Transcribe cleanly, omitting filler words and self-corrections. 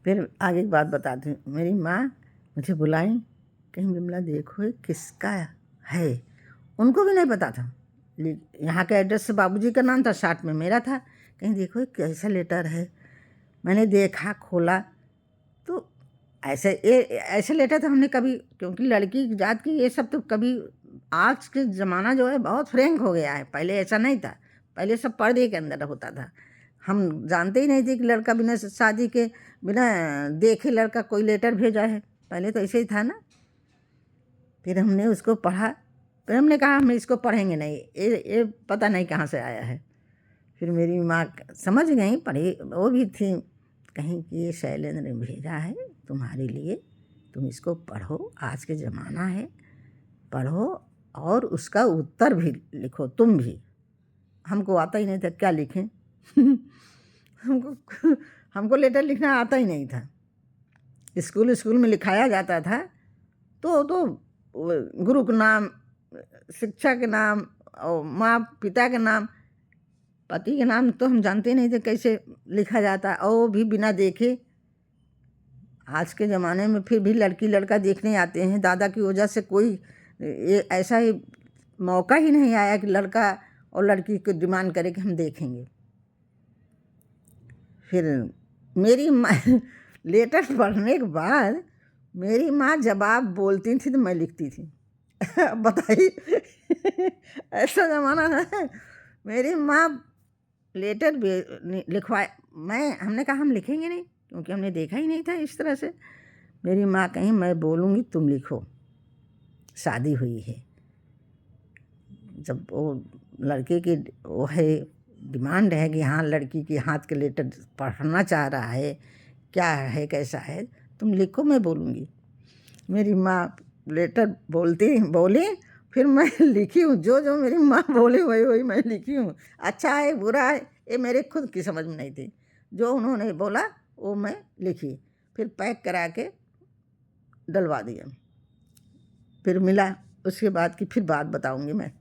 फिर आगे की बात बताती हूँ। मेरी माँ मुझे बुलाई, कहीं विमला देखो ये किसका है। उनको भी नहीं पता था। यहाँ के एड्रेस से बाबूजी का नाम था, साथ में मेरा था। कहीं देखो ये कैसा लेटर है। मैंने देखा, खोला तो ऐसे लेटर तो हमने कभी, क्योंकि लड़की की जात की ये सब तो कभी, आज के ज़माना जो है बहुत फ्रैंक हो गया है, पहले ऐसा नहीं था। पहले सब पर्दे के अंदर होता था। हम जानते ही नहीं थे कि लड़का बिना शादी के, बिना देखे लड़का कोई लेटर भेजा है। पहले तो ऐसे ही था ना। फिर हमने उसको पढ़ा, फिर हमने कहा हम इसको पढ़ेंगे नहीं, ये पता नहीं कहाँ से आया है। फिर मेरी माँ समझ गई, पढ़ी वो भी थी, कहीं कि ये शैलेंद्र ने भेजा है तुम्हारे लिए, तुम इसको पढ़ो, आज के ज़माना है, पढ़ो और उसका उत्तर भी लिखो तुम भी। हमको आता ही नहीं था, क्या लिखें। हमको लेटर लिखना आता ही नहीं था। स्कूल में लिखाया जाता था तो गुरु के नाम, शिक्षा के नाम और माँ पिता के नाम, पति के नाम तो हम जानते नहीं थे कैसे लिखा जाता, और वो भी बिना देखे। आज के ज़माने में फिर भी लड़की लड़का देखने आते हैं। दादा की वजह से कोई ये ऐसा ही मौका ही नहीं आया कि लड़का और लड़की को डिमांड करे कि हम देखेंगे। फिर मेरी माँ लेटर पढ़ने के बाद मेरी माँ जवाब बोलती थी तो मैं लिखती थी। बताइए, ऐसा ज़माना है। मेरी माँ लेटर लिखवाए, हमने कहा हम लिखेंगे नहीं, क्योंकि हमने देखा ही नहीं था इस तरह से। मेरी माँ कहीं मैं बोलूँगी तुम लिखो, शादी हुई है। जब वो लड़के की वो है डिमांड है कि हाँ लड़की के हाथ के लेटर पढ़ना चाह रहा है, क्या है कैसा है, तुम लिखो मैं बोलूँगी। मेरी माँ लेटर बोली, फिर मैं लिखी हूँ। जो मेरी माँ बोली वही मैं लिखी हूँ। अच्छा है बुरा है ये मेरे खुद की समझ में नहीं थी, जो उन्होंने बोला वो मैं लिखी। फिर पैक करा के डलवा दिया। फिर मिला, उसके बाद की फिर बात बताऊँगी मैं।